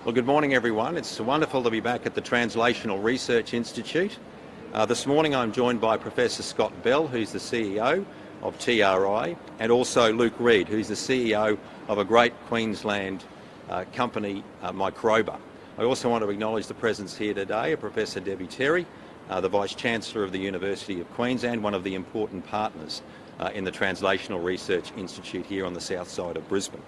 Well, good morning, everyone. It's wonderful to be back at the Translational Research Institute. This morning I'm joined by Professor Scott Bell, who's the CEO of TRI, and also Luke Reid, who's the CEO of a great Queensland company, Microbiome. I also want to acknowledge the presence here today of Professor Debbie Terry, the Vice-Chancellor of the University of Queensland, one of the important partners in the Translational Research Institute here on the south side of Brisbane.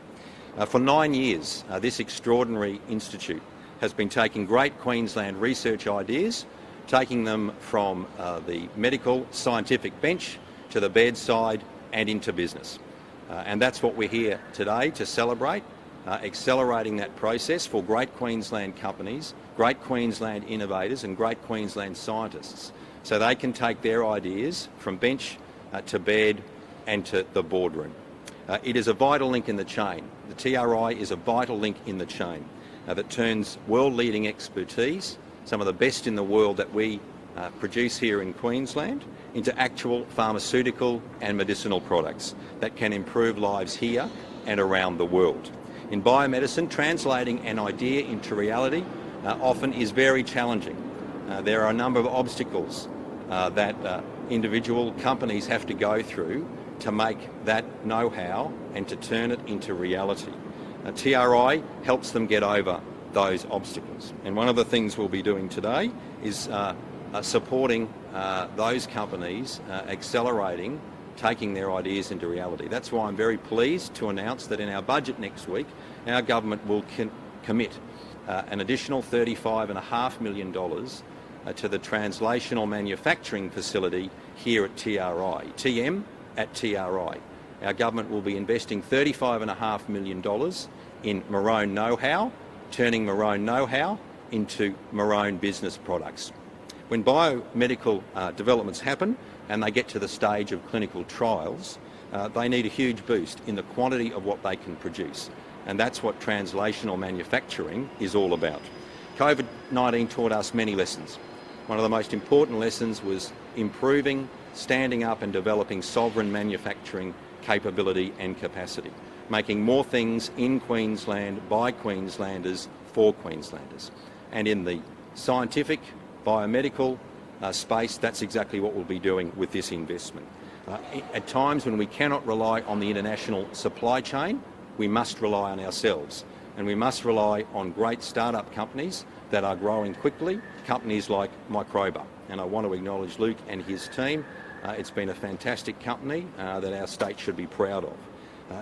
For 9 years, this extraordinary institute has been taking great Queensland research ideas, taking them from the medical scientific bench to the bedside and into business. And that's what we're here today to celebrate, accelerating that process for great Queensland companies, great Queensland innovators and great Queensland scientists, so they can take their ideas from bench to bed and to the boardroom. It is a vital link in the chain. The TRI is a vital link in the chain that turns world-leading expertise, some of the best in the world that we produce here in Queensland, into actual pharmaceutical and medicinal products that can improve lives here and around the world. In biomedicine, translating an idea into reality often is very challenging. There are a number of obstacles that individual companies have to go through to make that know-how and to turn it into reality. TRI helps them get over those obstacles. And one of the things we'll be doing today is supporting those companies, accelerating, taking their ideas into reality. That's why I'm very pleased to announce that in our budget next week, our government will commit an additional $35.5 million to the translational manufacturing facility here at TRI. TM at TRI. Our government will be investing $35.5 million in Maroon know-how, turning Maroon know-how into Maroon business products. When biomedical developments happen and they get to the stage of clinical trials, they need a huge boost in the quantity of what they can produce. And that's what translational manufacturing is all about. COVID-19 taught us many lessons. One of the most important lessons was improving, standing up and developing sovereign manufacturing capability and capacity, making more things in Queensland by Queenslanders for Queenslanders. And in the scientific, biomedical space, that's exactly what we'll be doing with this investment. At times when we cannot rely on the international supply chain, we must rely on ourselves. And we must rely on great startup companies that are growing quickly, companies like Microbiome. And I want to acknowledge Luke and his team. It's been a fantastic company that our state should be proud of.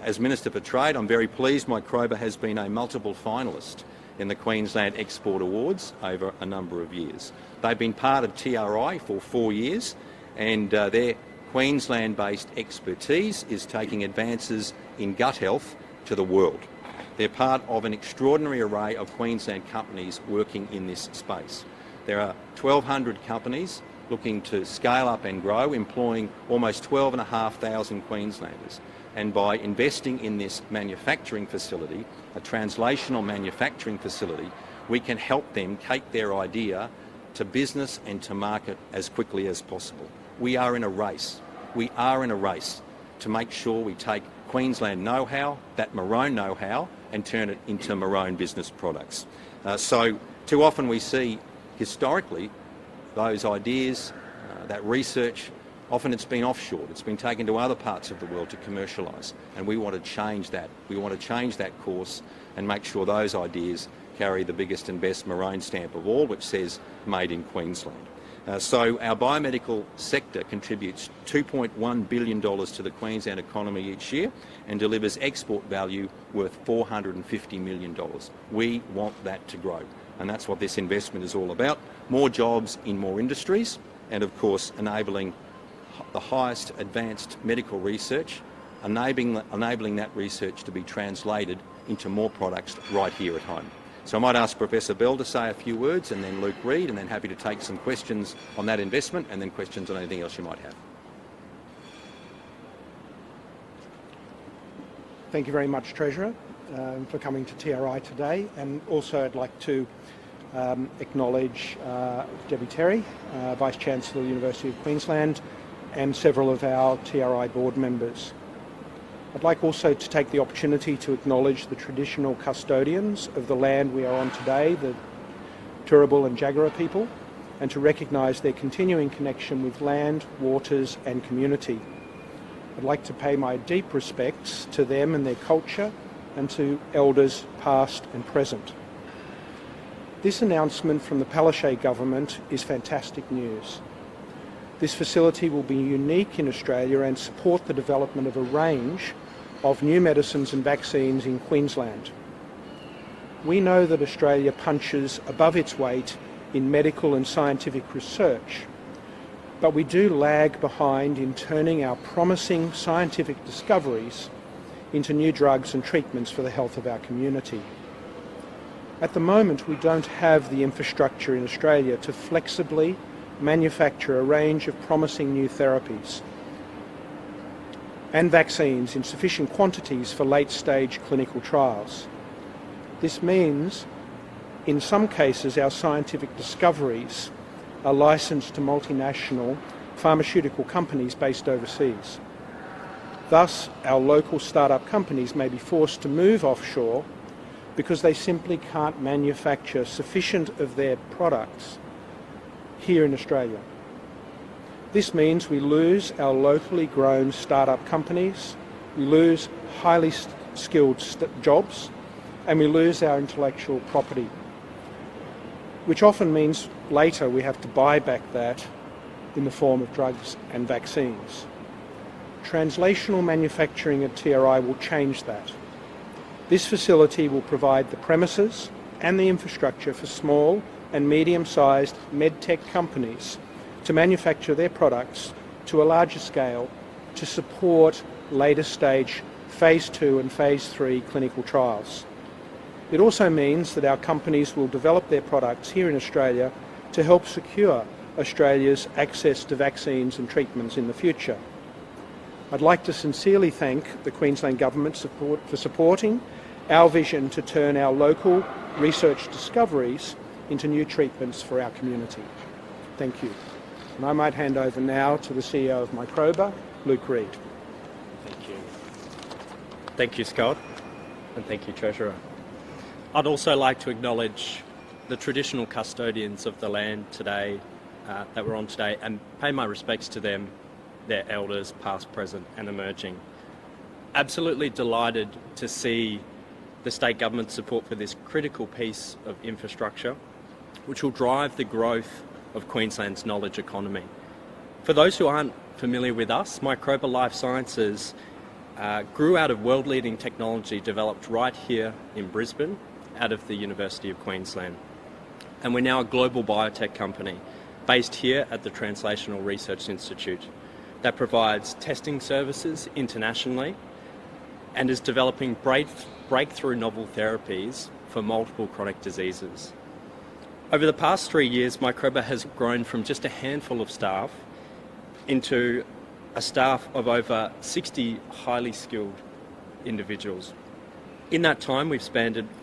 As Minister for Trade, I'm very pleased Microbiome has been a multiple finalist in the Queensland Export Awards over a number of years. They've been part of TRI for 4 years, and their Queensland-based expertise is taking advances in gut health to the world. They're part of an extraordinary array of Queensland companies working in this space. There are 1,200 companies looking to scale up and grow, employing almost 12,500 Queenslanders. And by investing in this manufacturing facility, a translational manufacturing facility, we can help them take their idea to business and to market as quickly as possible. We are in a race. We are in a race to make sure we take Queensland know-how, that Maroon know-how, and turn it into Maroon business products. So too often we see historically those ideas, that research, often it's been offshored. It's been taken to other parts of the world to commercialise, and we want to change that. We want to change that course and make sure those ideas carry the biggest and best Maroon stamp of all, which says Made in Queensland. So our biomedical sector contributes $2.1 billion to the Queensland economy each year and delivers export value worth $450 million. We want that to grow, and that's what this investment is all about. More jobs in more industries and, of course, enabling the highest advanced medical research, enabling that research to be translated into more products right here at home. So I might ask Professor Bell to say a few words, and then Luke Reid, and then happy to take some questions on that investment and then questions on anything else you might have. Thank you very much, Treasurer, for coming to TRI today. And also I'd like to acknowledge Debbie Terry, Vice-Chancellor of the University of Queensland, and several of our TRI board members. I'd like also to take the opportunity to acknowledge the traditional custodians of the land we are on today, the Turrbal and Jagera people, and to recognise their continuing connection with land, waters and community. I'd like to pay my deep respects to them and their culture and to elders past and present. This announcement from the Palaszczuk government is fantastic news. This facility will be unique in Australia and support the development of a range of new medicines and vaccines in Queensland. We know that Australia punches above its weight in medical and scientific research, but we do lag behind in turning our promising scientific discoveries into new drugs and treatments for the health of our community. At the moment, we don't have the infrastructure in Australia to flexibly manufacture a range of promising new therapies and vaccines in sufficient quantities for late-stage clinical trials. This means, in some cases, our scientific discoveries are licensed to multinational pharmaceutical companies based overseas. Thus, our local startup companies may be forced to move offshore because they simply can't manufacture sufficient of their products here in Australia. This means we lose our locally grown startup companies, we lose highly skilled jobs, and we lose our intellectual property, which often means later we have to buy back that in the form of drugs and vaccines. Translational manufacturing at TRI will change that. This facility will provide the premises and the infrastructure for small and medium-sized medtech companies to manufacture their products to a larger scale to support later stage phase 2 and phase 3 clinical trials. It also means that our companies will develop their products here in Australia to help secure Australia's access to vaccines and treatments in the future. I'd like to sincerely thank the Queensland Government for supporting our vision to turn our local research discoveries into new treatments for our community. Thank you. And I might hand over now to the CEO of Microba, Luke Reid. Thank you. Thank you, Scott, and thank you, Treasurer. I'd also like to acknowledge the traditional custodians of the land today, that we're on today, and pay my respects to them, their elders, past, present and emerging. Absolutely delighted to see the state government's support for this critical piece of infrastructure, which will drive the growth of Queensland's knowledge economy. For those who aren't familiar with us, Microba Life Sciences grew out of world-leading technology developed right here in Brisbane, out of the University of Queensland. And we're now a global biotech company based here at the Translational Research Institute that provides testing services internationally and is developing breakthrough novel therapies for multiple chronic diseases. Over the past 3 years, Microba has grown from just a handful of staff into a staff of over 60 highly skilled individuals. In that time, we've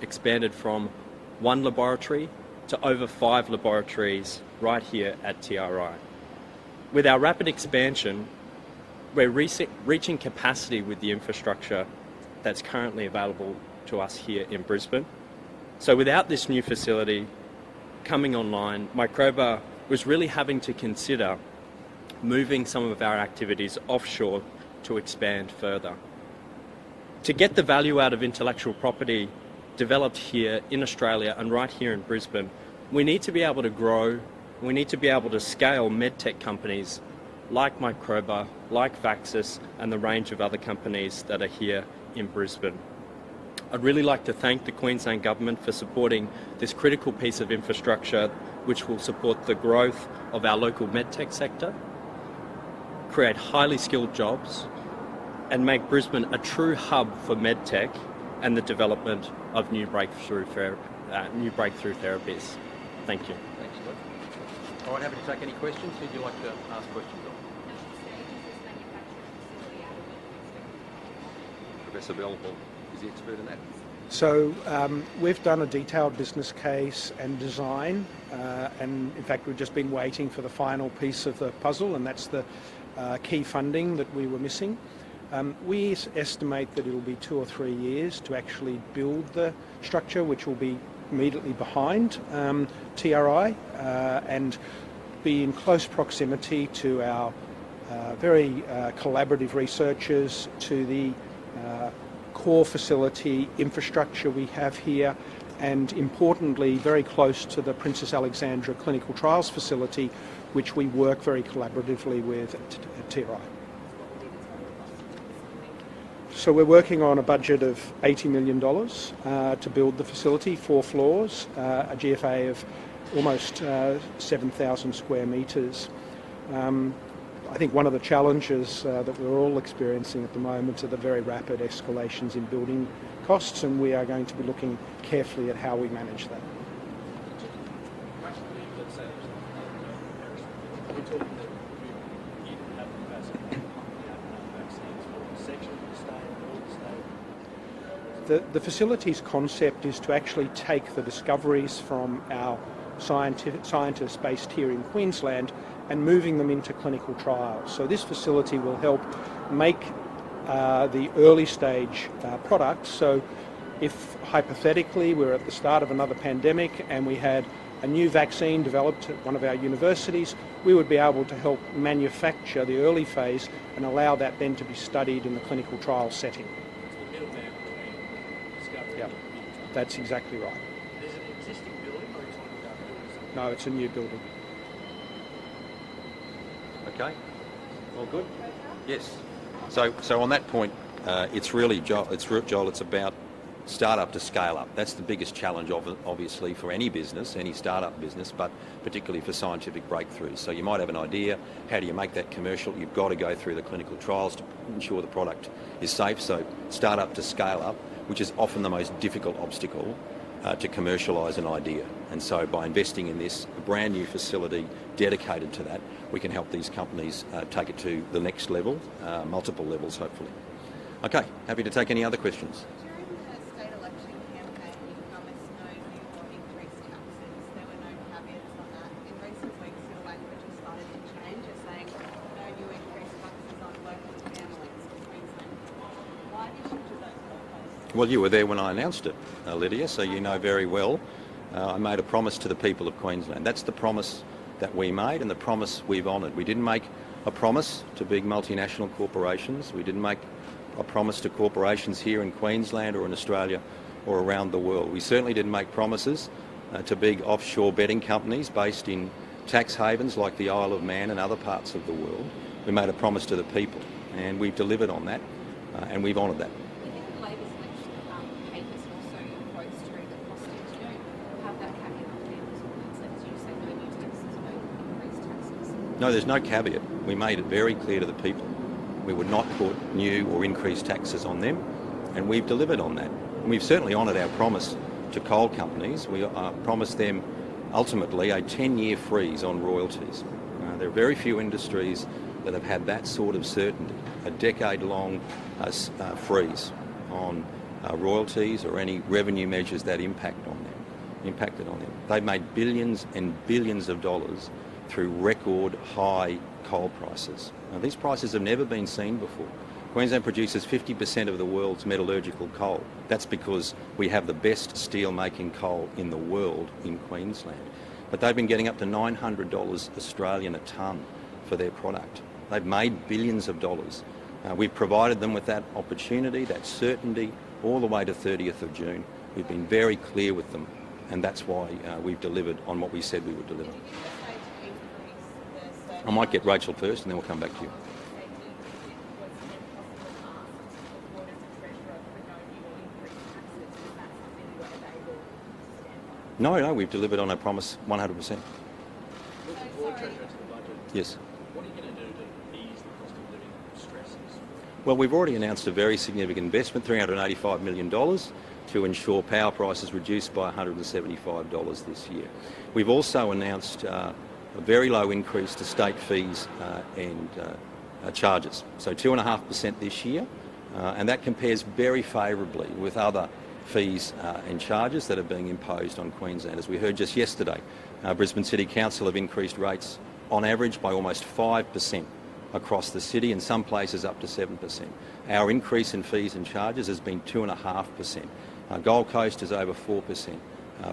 expanded from 1 laboratory to over 5 laboratories right here at TRI. With our rapid expansion, we're reaching capacity with the infrastructure that's currently available to us here in Brisbane. So without this new facility coming online, Microba was really having to consider moving some of our activities offshore to expand further. To get the value out of intellectual property developed here in Australia and right here in Brisbane, we need to be able to grow, we need to be able to scale medtech companies like Microba, like Vaxxus, and the range of other companies that are here in Brisbane. I'd really like to thank the Queensland Government for supporting this critical piece of infrastructure which will support the growth of our local medtech sector, create highly skilled jobs, and make Brisbane a true hub for medtech and the development of new breakthrough therapies. Thank you. Thanks, Luke. All right, happy to take any questions. Who'd you like to ask questions of? Professor Bell is the expert in that. So we've done a detailed business case and design, and in fact we've just been waiting for the final piece of the puzzle, and that's the key funding that we were missing. We estimate that it'll be 2 or 3 years to actually build the structure, which will be immediately behind TRI and be in close proximity to our very collaborative researchers, to the core facility infrastructure we have here, and importantly very close to the Princess Alexandra Clinical Trials facility, which we work very collaboratively with at TRI. So we're working on a budget of $80 million to build the facility, 4 floors, a GFA of almost 7,000 square metres. I think one of the challenges that we're all experiencing at the moment are the very rapid escalations in building costs, and we are going to be looking carefully at how we manage that. The facility's concept is to actually take the discoveries from our scientists based here in Queensland and moving them into clinical trials. So this facility will help make the early stage products. So if hypothetically we're at the start of another pandemic and we had a new vaccine developed at one of our universities, we would be able to help manufacture the early phase and allow that then to be studied in the clinical trial setting. Yeah, that's exactly right. Is it an existing building or are you talking about buildings? No, it's a new building. Okay, all good? Yes. So on that point, it's really, Joel, it's about startup to scale up. That's the biggest challenge, obviously, for any business, any startup business, but particularly for scientific breakthroughs. So you might have an idea, how do you make that commercial? You've got to go through the clinical trials to ensure the product is safe. So startup to scale up, which is often the most difficult obstacle to commercialise an idea. And so by investing in this, a brand new facility dedicated to that, we can help these companies take it to the next level, multiple levels hopefully. Okay, happy to take any other questions. During the state election campaign, you promised no new or increased taxes. There were no caveats on that. In recent weeks, your language has started to change. You're saying no new increased taxes on working families in Queensland. Why did you do those goalposts? Well, you were there when I announced it, Lydia, so you know very well. I made a promise to the people of Queensland. That's the promise that we made and the promise we've honoured. We didn't make a promise to big multinational corporations. We didn't make a promise to corporations here in Queensland or in Australia or around the world. We certainly didn't make promises to big offshore betting companies based in tax havens like the Isle of Man and other parts of the world. We made a promise to the people and we've delivered on that and we've honoured that. You think the Labor's next papers also quotes during the cost to have that caveat on the end as well? You say no new taxes, no increased taxes. No, there's no caveat. We made it very clear to the people. We would not put new or increased taxes on them, and we've delivered on that. And we've certainly honoured our promise to coal companies. We promised them ultimately a 10-year freeze on royalties. There are very few industries that have had that sort of certainty, a decade-long freeze on royalties or any revenue measures that impacted on them. They've made billions and billions of dollars through record high coal prices. Now, these prices have never been seen before. Queensland produces 50% of the world's metallurgical coal. That's because we have the best steel-making coal in the world in Queensland. But they've been getting up to $900 Australian a tonne for their product. They've made billions of dollars. We've provided them with that opportunity, that certainty, all the way to 30th of June. We've been very clear with them, and that's why we've delivered on what we said we would deliver. I might get Rachel first and then we'll come back to you. No, we've delivered on our promise 100%. Yes. What are you going to do to ease the cost of living stresses? Well, we've already announced a very significant investment, $385 million, to ensure power prices reduced by $175 this year. We've also announced a very low increase to state fees and charges, so 2.5% this year, and that compares very favourably with other fees and charges that are being imposed on Queensland. As we heard just yesterday, Brisbane City Council have increased rates on average by almost 5% across the city, in some places up to 7%. Our increase in fees and charges has been 2.5%. Gold Coast is over 4%.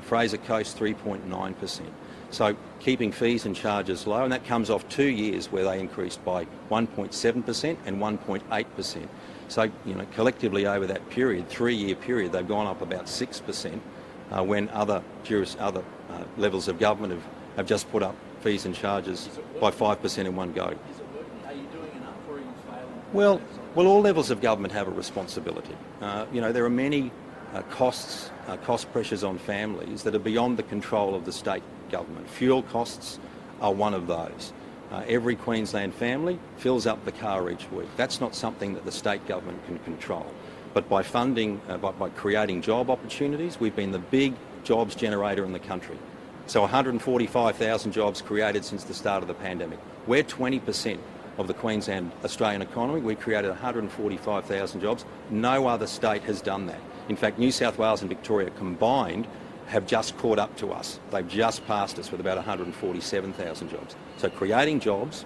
Fraser Coast 3.9%. So keeping fees and charges low, and that comes off 2 years where they increased by 1.7% and 1.8%. So, collectively over that period, 3-year period, they've gone up about 6%, when other levels of government have just put up fees and charges by 5% in one go. Is it working? Are you doing enough, or are you failing? Well, all levels of government have a responsibility. There are many cost pressures on families that are beyond the control of the state government. Fuel costs are one of those. Every Queensland family fills up the car each week. That's not something that the state government can control. But by funding, by creating job opportunities, we've been the big jobs generator in the country. So 145,000 jobs created since the start of the pandemic. We're 20% of the Queensland Australian economy. We created 145,000 jobs. No other state has done that. In fact, New South Wales and Victoria combined have just caught up to us. They've just passed us with about 147,000 jobs. So creating jobs,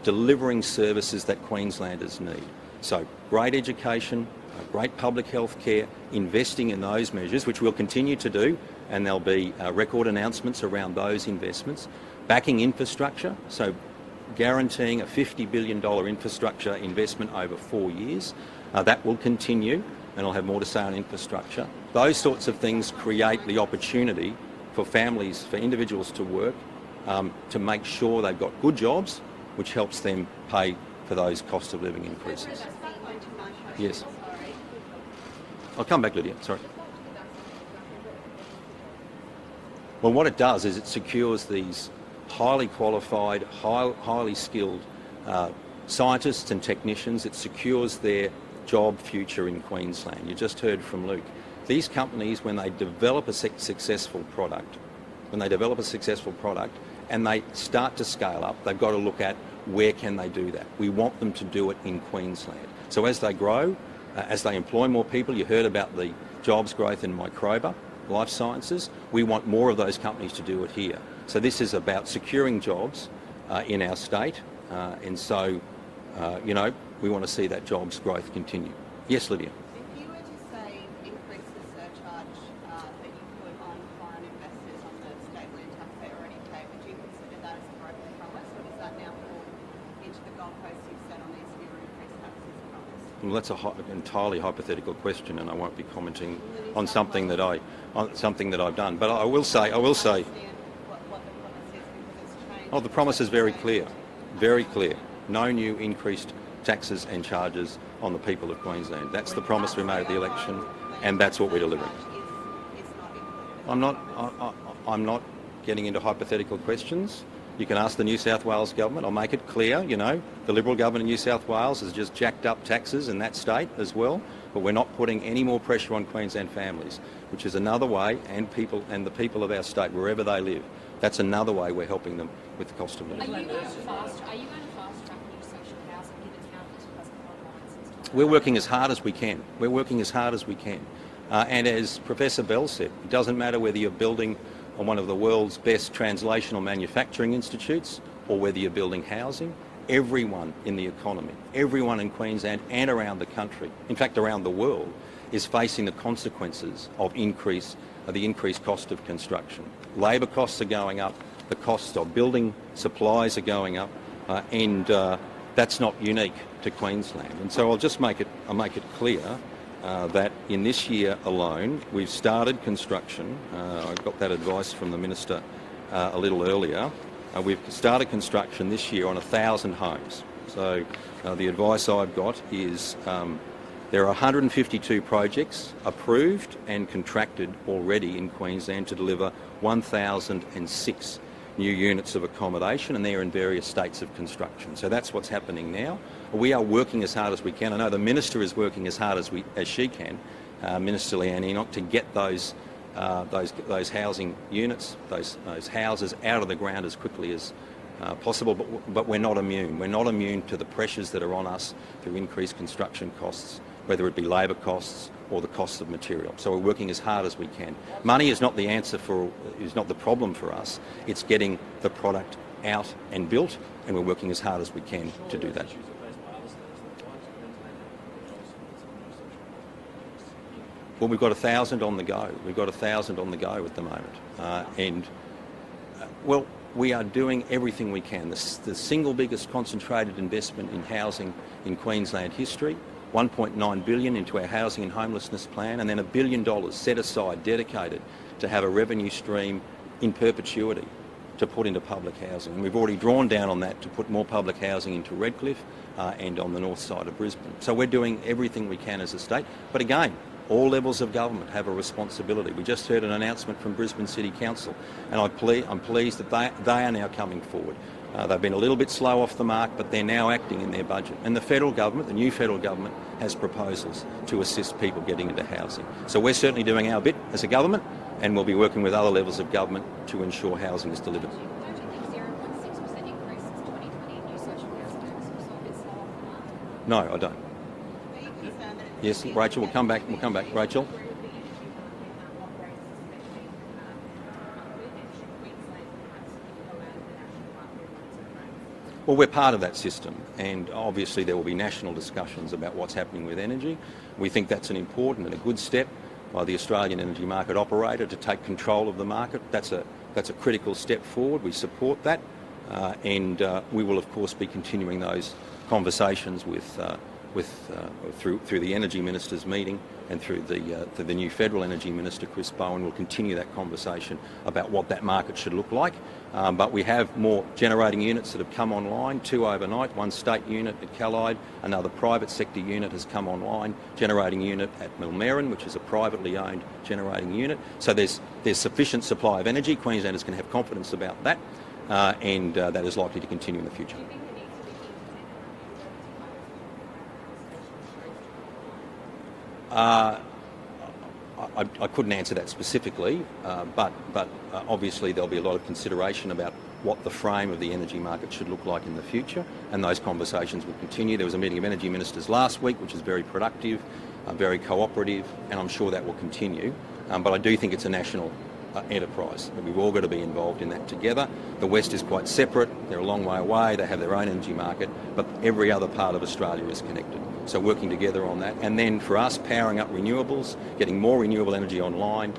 delivering services that Queenslanders need. So great education, great public health care, investing in those measures, which we'll continue to do, and there'll be record announcements around those investments. Backing infrastructure, so guaranteeing a $50 billion infrastructure investment over 4 years. That will continue, and I'll have more to say on infrastructure. Those sorts of things create the opportunity for families, for individuals to work, to make sure they've got good jobs, which helps them pay for those cost of living increases. Yes. I'll come back, Lydia, sorry. Well, what it does is it secures these highly qualified, highly skilled scientists and technicians. It secures their job future in Queensland. You just heard from Luke. These companies, when they develop a successful product, and they start to scale up, they've got to look at where can they do that. We want them to do it in Queensland. So as they grow, as they employ more people, you heard about the jobs growth in Microbiome, life sciences, we want more of those companies to do it here. So this is about securing jobs in our state, and so, we want to see that jobs growth continue. Yes, Lydia? If you were to say increase the surcharge that you put on foreign investors on the state land tax they already pay, would you consider that as a broken promise, or does that now fall into the goalposts you've set on these new increased taxes promise? Well, that's an entirely hypothetical question, and I won't be commenting on something that I've done. But I will say. What the promise is, because it's changed. Oh, the promise is very clear. Very clear. No new increased taxes and charges on the people of Queensland. That's the promise we made at the election, and that's what we're delivering. I'm not getting into hypothetical questions. You can ask the New South Wales government. I'll make it clear, the Liberal government in New South Wales has just jacked up taxes in that state as well, but we're not putting any more pressure on Queensland families, which is another way, and the people of our state, wherever they live, that's another way we're helping them with the cost of living. Are you going to fast track new social housing given how this hasn't gone since time? We're working as hard as we can. And as Professor Bell said, it doesn't matter whether you're building on one of the world's best translational manufacturing institutes or whether you're building housing. Everyone in the economy, everyone in Queensland and around the country, in fact around the world, is facing the consequences of the increased cost of construction. Labour costs are going up, the cost of building supplies are going up, and that's not unique to Queensland. And so I'll make it clear that in this year alone, we've started construction. I got that advice from the Minister a little earlier. We've started construction this year on 1,000 homes. So the advice I've got is there are 152 projects approved and contracted already in Queensland to deliver 1,006 new units of accommodation, and they're in various states of construction. So that's what's happening now. We are working as hard as we can. I know the Minister is working as hard as she can, Minister Leanne Enoch, to get those housing units, those houses out of the ground as quickly as possible. But we're not immune. We're not immune to the pressures that are on us through increased construction costs, whether it be labour costs or the cost of material. So we're working as hard as we can. Money is not the answer is not the problem for us. It's getting the product out and built, and we're working as hard as we can to do that. Well, we've got 1,000 on the go. We've got 1,000 on the go at the moment. Well, we are doing everything we can. The single biggest concentrated investment in housing in Queensland history, $1.9 billion into our housing and homelessness plan, and then $1 billion set aside, dedicated to have a revenue stream in perpetuity to put into public housing. And we've already drawn down on that to put more public housing into Redcliffe and on the north side of Brisbane. So we're doing everything we can as a state. But again, all levels of government have a responsibility. We just heard an announcement from Brisbane City Council, and I'm pleased that they are now coming forward. They've been a little bit slow off the mark, but they're now acting in their budget. And the federal government, the new federal government, has proposals to assist people getting into housing. So we're certainly doing our bit as a government, and we'll be working with other levels of government to ensure housing is delivered. Don't you think 0.6% increase since 2020 in new social housing units will solve this slow off the market? No, I don't. Yes, Rachel, we'll come back. Rachel? Well, we're part of that system, and obviously there will be national discussions about what's happening with energy. We think that's an important and a good step by the Australian energy market operator to take control of the market. That's a critical step forward. We support that, and we will of course be continuing those conversations through the Energy Ministers meeting and through the new Federal Energy Minister, Chris Bowen. We'll continue that conversation about what that market should look like. But we have more generating units that have come online, 2 overnight, 1 state unit at Callide, another private sector unit has come online, generating unit at Millmerran, which is a privately owned generating unit. So there's sufficient supply of energy. Queenslanders can have confidence about that, and that is likely to continue in the future. I couldn't answer that specifically, but obviously there'll be a lot of consideration about what the frame of the energy market should look like in the future, and those conversations will continue. There was a meeting of energy ministers last week, which was very productive, very cooperative, and I'm sure that will continue. But I do think it's a national enterprise, and we've all got to be involved in that together. The West is quite separate, they're a long way away, they have their own energy market, but every other part of Australia is connected. So working together on that, and then for us, powering up renewables, getting more renewable energy online,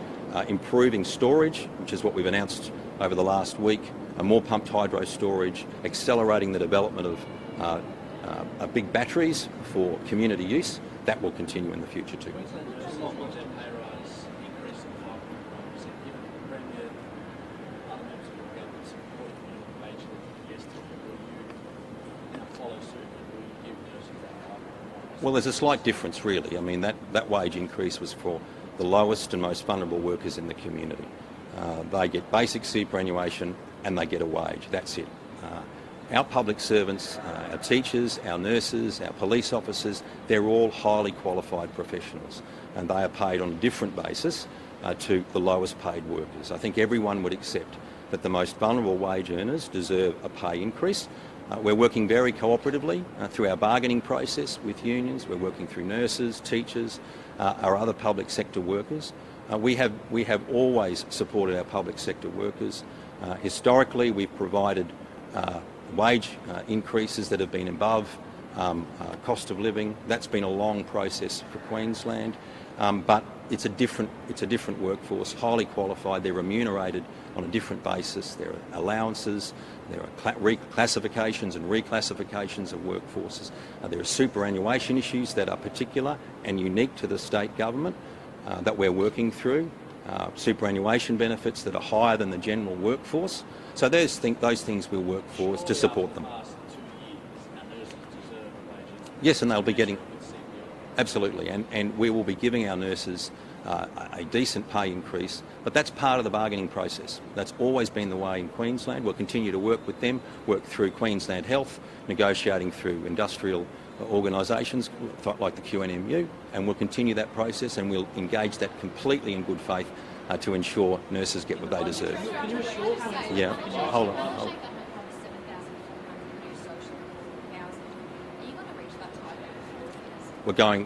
improving storage, which is what we've announced over the last week, more pumped hydro storage, accelerating the development of big batteries for community use. That will continue in the future too. Well, there's a slight difference really. I mean, that wage increase was for the lowest and most vulnerable workers in the community. They get basic superannuation and they get a wage. That's it. Our public servants, our teachers, our nurses, our police officers, they're all highly qualified professionals, and they are paid on a different basis to the lowest paid workers. I think everyone would accept that the most vulnerable wage earners deserve a pay increase. We're working very cooperatively through our bargaining process with unions. We're working through nurses, teachers, our other public sector workers. We have always supported our public sector workers. Historically, we've provided wage increases that have been above cost of living. That's been a long process for Queensland, but it's a different workforce, highly qualified. They're remunerated on a different basis. There are allowances, there are reclassifications and reclassifications of workforces. There are superannuation issues that are particular and unique to the state government that we're working through. Superannuation benefits that are higher than the general workforce. So those things we'll work for to support them. Yes, and they'll be getting... Absolutely, and we will be giving our nurses a decent pay increase, but that's part of the bargaining process. That's always been the way in Queensland. We'll continue to work with them, work through Queensland Health, negotiating through industrial organisations like the QNMU, and we'll continue that process, and we'll engage that completely in good faith to ensure nurses get what they deserve. Yeah, hold on.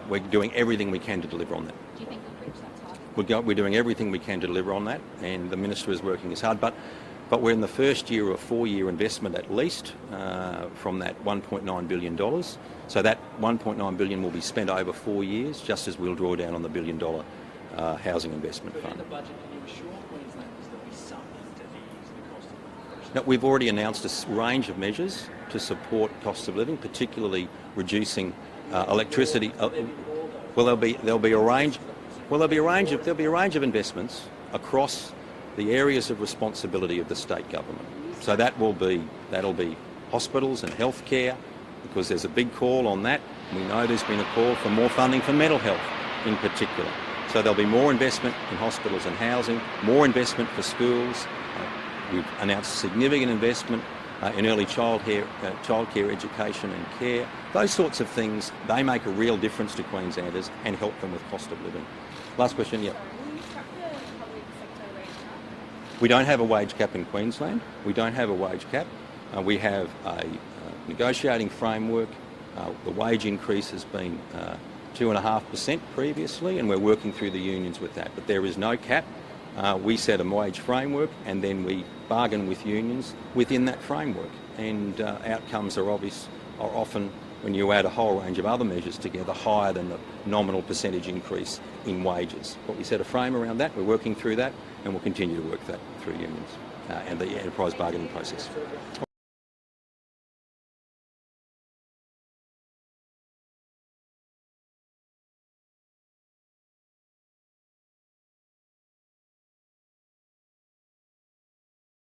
We're doing everything we can to deliver on that. Do you think we'll reach that target? We're doing everything we can to deliver on that, and the Minister is working as hard. But but we're in the first year of a 4-year investment at least from that $1.9 billion. So that $1.9 billion will be spent over 4 years, just as we'll draw down on the $1 billion housing investment But in fund. the budget, can you assure Queenslanders there'll be something to ease the cost of living? Now, we've already announced a range of measures to support cost of living, particularly reducing electricity. Well, there'll be a range of investments across the areas of responsibility of the state government. So that'll be hospitals and healthcare, because there's a big call on that. We know there's been a call for more funding for mental health in particular. So there'll be more investment in hospitals and housing, more investment for schools. We've announced significant investment in early childcare education and care. Those sorts of things, they make a real difference to Queenslanders and help them with cost of living. Last question, yeah. Will you track the public sector wage cap? We don't have a wage cap in Queensland. We don't have a wage cap. We have a negotiating framework. The wage increase has been 2.5% previously, and we're working through the unions with that. But there is no cap. We set a wage framework, and then we bargain with unions within that framework. And outcomes are often, when you add a whole range of other measures together, higher than the nominal percentage increase in wages. But we set a frame around that. We're working through that, and we'll continue to work that through unions and the enterprise bargaining process.